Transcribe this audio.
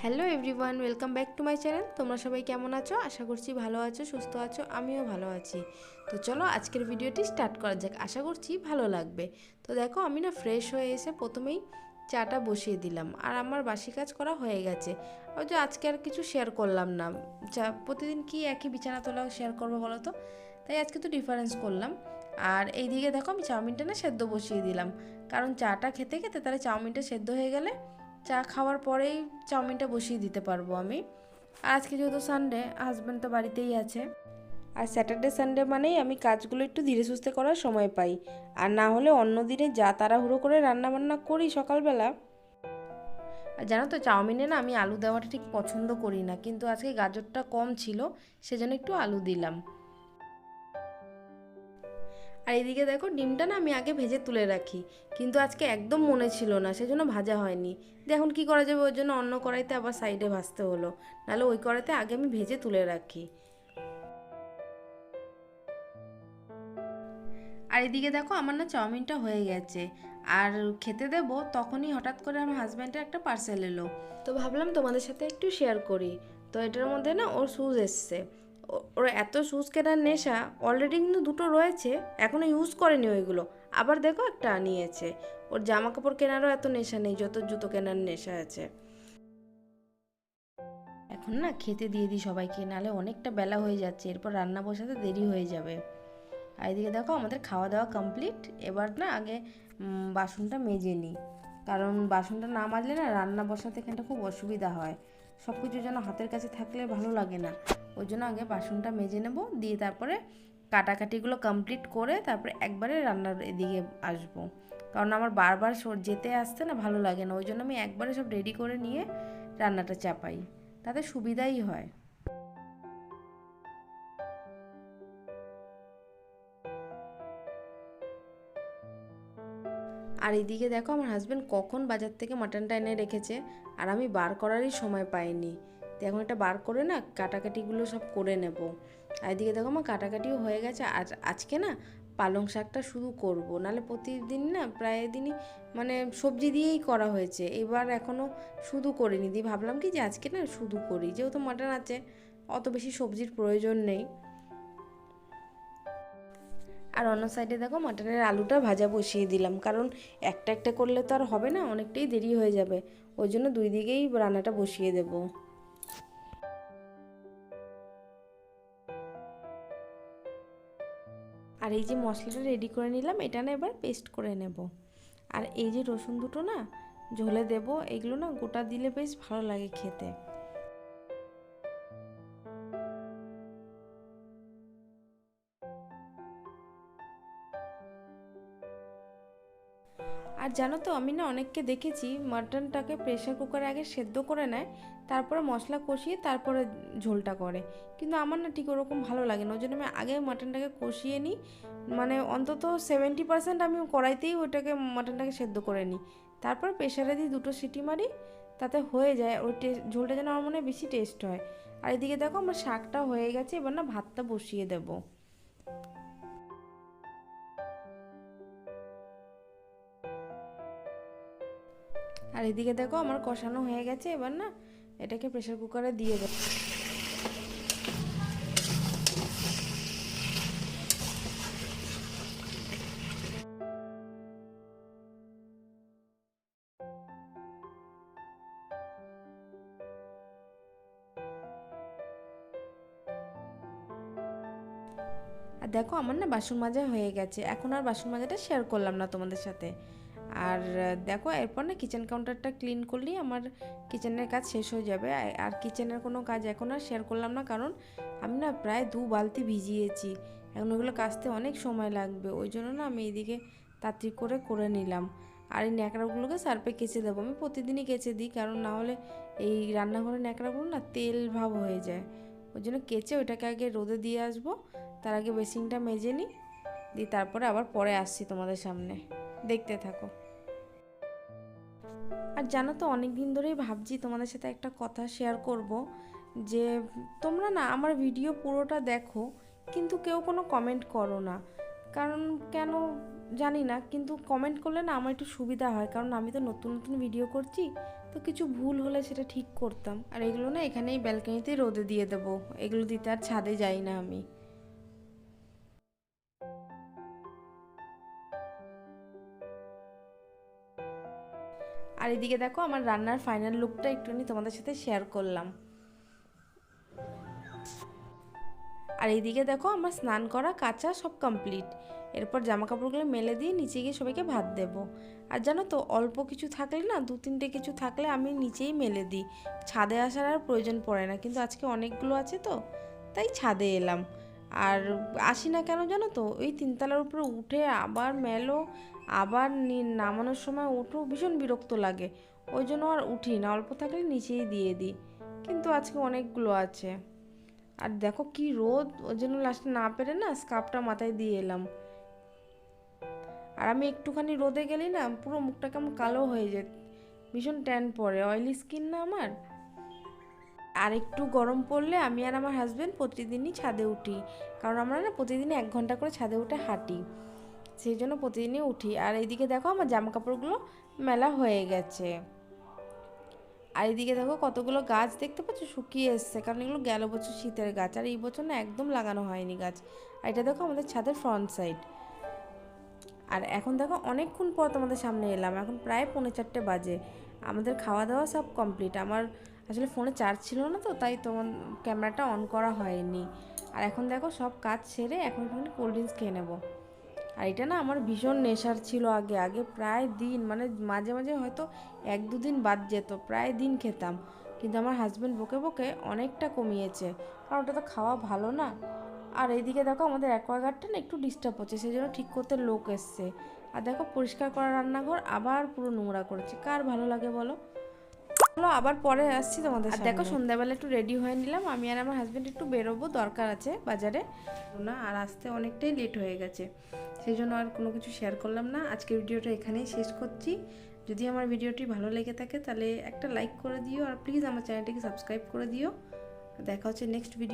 Hello everyone, welcome back to my channel. তোমরা সবাই কেমন আছো? আশা করছি ভালো আছো, সুস্থ আছো। আমিও ভালো আছি। তো চলো আজকের ভিডিওটি স্টার্ট করা যাক। আশা করছি ভালো লাগবে। তো দেখো, আমি না ফ্রেশ হয়ে এসে প্রথমেই চাটা বসিয়ে দিলাম, আর আমার বাসি কাজ করা হয়ে গেছে। ওই যে আজকে আর কিছু শেয়ার করলাম না। প্রতিদিন কি একই বিছানা তোলাও শেয়ার করবো বলো তো? তাই আজকে তো ডিফারেন্স করলাম। আর এইদিকে দেখো, আমি চাউমিনটা না সেদ্ধ বসিয়ে দিলাম, কারণ চাটা খেতে খেতে তাহলে চাউমিনটা সেদ্ধ হয়ে গেলে চা খাওয়ার পরেই চাউমিনটা বসিয়ে দিতে পারবো আমি। আর আজকে যেহেতু সানডে, হাজব্যান্ড তো বাড়িতেই আছে। আর স্যাটারডে সানডে মানেই আমি কাজগুলো একটু ধীরে সুস্থে করার সময় পাই। আর না হলে অন্য দিনে যা তাড়াহুড়ো করে রান্নাবান্না করি সকালবেলা। আর জানো তো, চাউমিনে না আমি আলু দেওয়াটা ঠিক পছন্দ করি না, কিন্তু আজকে গাজরটা কম ছিল, সেজন্য একটু আলু দিলাম। আর এদিকে দেখো, ডিমটা না আমি আগে ভেজে তুলে রাখি, কিন্তু আজকে একদম মনে ছিল না, সেজন্য ভাজা হয়নি। এখন কি করা যাবে, ওর জন্য অন্য কড়াইতে আবার সাইডে ভাজতে হলো, নাহলে ওই কড়াইতে আগে আমি ভেজে তুলে রাখি। আর এদিকে দেখো, আমার না চাউমিনটা হয়ে গেছে, আর খেতে দেব তখনই হঠাৎ করে আমার হাজব্যান্ডের একটা পার্সেল এলো। তো ভাবলাম তোমাদের সাথে একটু শেয়ার করি। তো এটার মধ্যে না ওর শ্যুজ এসছে। ওর এত শ্যুজ কেনার নেশা, অলরেডি কিন্তু দুটো রয়েছে, এখনও ইউজ করেনি ওইগুলো। আবার দেখো একটা নিয়েছে। ওর জামা কাপড় কেনারও এত নেশা নেই যত জুতো কেনার নেশা আছে। এখন না খেতে দিয়ে দিই সবাইকে, নাহলে অনেকটা বেলা হয়ে যাচ্ছে, এরপর রান্না বসাতে দেরি হয়ে যাবে। আর এদিকে দেখো, আমাদের খাওয়া দাওয়া কমপ্লিট। এবার না আগে বাসনটা মেজে নিই, কারণ বাসনটা না মাজলে না রান্না বসাতে এখানটা খুব অসুবিধা হয়। সব কিছু যেন হাতের কাছে থাকলে ভালো লাগে না। ওই জন্য আগে বাসনটা মেজে নেব, দিয়ে তারপরে কাটাকাটিগুলো কমপ্লিট করে তারপরে একবারে রান্নার এদিকে আসবো। কারণ আমার বারবার যেতে আসতে না ভালো লাগে না, ওই জন্য আমি একবারে সব রেডি করে নিয়ে রান্নাটা চাপাই, তাতে সুবিধাই হয়। আর এদিকে দেখো, আমার হাজব্যান্ড কখন বাজার থেকে মাটনটা এনে রেখেছে, আর আমি বার করারই সময় পাইনি। তো এখন এটা বার করে না কাটাকাটিগুলো সব করে নেব। আর এদিকে দেখো, আমার কাটাকাটিও হয়ে গেছে। আর আজকে না পালং শাকটা শুধু করব, নাহলে প্রতিদিন না প্রায় দিনই মানে সবজি দিয়েই করা হয়েছে, এবার এখনও শুধু করিনি। দিয়ে ভাবলাম কি যে আজকে না শুধু করি, যেহেতু মাটন আছে, অত বেশি সবজির প্রয়োজন নেই। আর অন্য সাইডে দেখো, মাটনের আলুটা ভাজা বসিয়ে দিলাম, কারণ একটা একটা করলে তো আর হবে না, অনেকটাই দেরি হয়ে যাবে। ওই জন্য দুই দিকেই রান্নাটা বসিয়ে দেব। আর এই যে মশলাটা রেডি করে নিলাম, এটা না এবার পেস্ট করে নেব। আর এই যে রসুন দুটো না ঝোলে দেব, এগুলো না গোটা দিলে বেশ ভালো লাগে খেতে। আর জানো তো, আমি না অনেককে দেখেছি মাটনটাকে প্রেশার কুকারে আগে সেদ্ধ করে নেয়, তারপরে মশলা কষিয়ে তারপরে ঝোলটা করে, কিন্তু আমার না ঠিক ওরকম ভালো লাগে না। ওই জন্য আমি আগে মাটনটাকে কষিয়ে নিই, মানে অন্তত 70% আমি কড়াইতেই ওইটাকে মাটনটাকে সেদ্ধ করে নিই, তারপর প্রেশারে দিই, দুটো সিটি মারি, তাতে হয়ে যায়। ওই ঝোলটা যেন আমার মনে হয় বেশি টেস্ট হয়। আর এদিকে দেখো, আমার শাকটা হয়ে গেছে, এবার না ভাতটা বসিয়ে দেবো। আর এদিকে দেখো, আমার কষানো হয়ে গেছে, এবার না এটাকে প্রেশার কুকারে দিয়ে দেবো। আর দেখো, আমার না বাসন মাজা হয়ে গেছে, এখন আর বাসন মাজাটা শেয়ার করলাম না তোমাদের সাথে। আর দেখো, এরপর না কিচেন কাউন্টারটা ক্লিন করলেই আমার কিচেনের কাজ শেষ হয়ে যাবে। আর কিচেনের কোনো কাজ এখন আর শেয়ার করলাম না, কারণ আমি না প্রায় 2 বালতি ভিজিয়েছি, এখন ওগুলো কাচতে অনেক সময় লাগবে। ওই জন্য না আমি এইদিকে তাড়াতাড়ি করে করে নিলাম। আর এই ন্যাকড়াগুলোকে সার্ফে কেচে দেবো, আমি প্রতিদিনই কেচে দিই, কারণ না হলে এই রান্নাঘরের ন্যাকড়াগুলো না তেল ভাব হয়ে যায়। ওই জন্য কেচে ওইটাকে আগে রোদে দিয়ে আসবো, তার আগে বেসিনটা মেজে নিই, দিয়ে তারপরে আবার পরে আসছি তোমাদের সামনে, দেখতে থাকো। আর জানো তো, অনেক দিন ধরেই ভাবছি তোমাদের সাথে একটা কথা শেয়ার করব, যে তোমরা না আমার ভিডিও পুরোটা দেখো, কিন্তু কেউ কোনো কমেন্ট করো না। কারণ কেন জানি না, কিন্তু কমেন্ট করলে না আমার একটু সুবিধা হয়, কারণ আমি তো নতুন নতুন ভিডিও করছি, তো কিছু ভুল হলে সেটা ঠিক করতাম। আর এগুলো না এখানেই ব্যালকনিতে রোদে দিয়ে দেবো, এগুলো দিতে আর ছাদে যাই না আমি। আর এদিকে দেখো আমার রান্নার ফাইনাল লুকটা একটুখানি তোমাদের সাথে শেয়ার করলাম। আর এইদিকে দেখো আমার স্নান করা কাচা সব কমপ্লিট। এরপর জামা কাপড়গুলো মেলে দিয়ে নিচে গিয়ে সবাইকে ভাত দেবো। আর জানো তো অল্প কিছু থাকলে না, 2-3টে কিছু থাকলে আমি নিচেই মেলে দিই, ছাদে আসার আর প্রয়োজন পড়ে না। কিন্তু আজকে অনেকগুলো আছে তো তাই ছাদে এলাম। আর আসি না কেন জানো তো, ওই 3তলার উপরে উঠে আবার মেলো, আবার নামানোর সময় ওঠো, ভীষণ বিরক্ত লাগে। ওই জন্য আর উঠি না, অল্প থাকলে নিচেই দিয়ে দিই। কিন্তু আজকে অনেকগুলো আছে। আর দেখো কি রোদ, ওই জন্য লাস্টে না পেরে না স্কার্ফটা মাথায় দিয়ে এলাম। আর আমি একটুখানি রোদে গেলি না পুরো মুখটা কেমন কালো হয়ে যায়, ভীষণ ট্যান পড়ে, অয়েলি স্কিন না আমার। আর একটু গরম পড়লে আমি আর আমার হাজব্যান্ড প্রতিদিনই ছাদে উঠি, কারণ আমরা না প্রতিদিনই 1 ঘন্টা করে ছাদে উঠে হাঁটি, সেই জন্য প্রতিদিনই উঠি। আর এইদিকে দেখো আমার জামা কাপড়গুলো মেলা হয়ে গেছে। আর এইদিকে দেখো কতগুলো গাছ দেখতে পাচ্ছ শুকিয়ে এসছে, কারণ এগুলো গেল বছর শীতের গাছ, আর এই বছর না একদম লাগানো হয়নি গাছ। আর এটা দেখো আমাদের ছাদের ফ্রন্ট সাইড। আর এখন দেখো অনেকক্ষণ পর তোমাদের সামনে এলাম, এখন প্রায় 3:45 বাজে। আমাদের খাওয়া দাওয়া সব কমপ্লিট। আমার আসলে ফোনে চার্জ ছিল না তো, তাই তোমার ক্যামেরাটা অন করা হয়নি। আর এখন দেখো সব কাজ সেরে এখন একটুখানি কোল্ড ড্রিঙ্কস খেয়ে নেবো। আর এটা না আমার ভীষণ নেশার ছিল আগে আগে, প্রায় দিন, মানে মাঝে মাঝে হয়তো 1-2 দিন বাদ যেত, প্রায় দিন খেতাম। কিন্তু আমার হাজব্যান্ড বকে বকে অনেকটা কমিয়েছে, কারণ ওটা তো খাওয়া ভালো না। আর এইদিকে দেখো আমাদের অ্যাকোয়াগার্ডটা না একটু ডিস্টার্ব হচ্ছে, সেই জন্য ঠিক করতে লোক এসছে। আর দেখো পরিষ্কার করা রান্নাঘর আবার পুরো নোংরা করেছে, কার ভালো লাগে বলো। চলো আবার পরে আসছি তোমাদের সামনে। দেখো সন্ধ্যাবেলা একটু রেডি হয়ে নিলাম, আমি আর আমার হাজব্যান্ড একটু বেরোবো, দরকার আছে বাজারে না, আর আসতে অনেকটাই লেট হয়ে গেছে, সেই জন্য আর কোনো কিছু শেয়ার করলাম না। আজকের ভিডিওটা এখানেই শেষ করছি। যদি আমার ভিডিওটি ভালো লেগে থাকে তাহলে একটা লাইক করে দিও, আর প্লিজ আমার চ্যানেলটিকে সাবস্ক্রাইব করে দিও। দেখা হচ্ছে নেক্সট ভিডিও।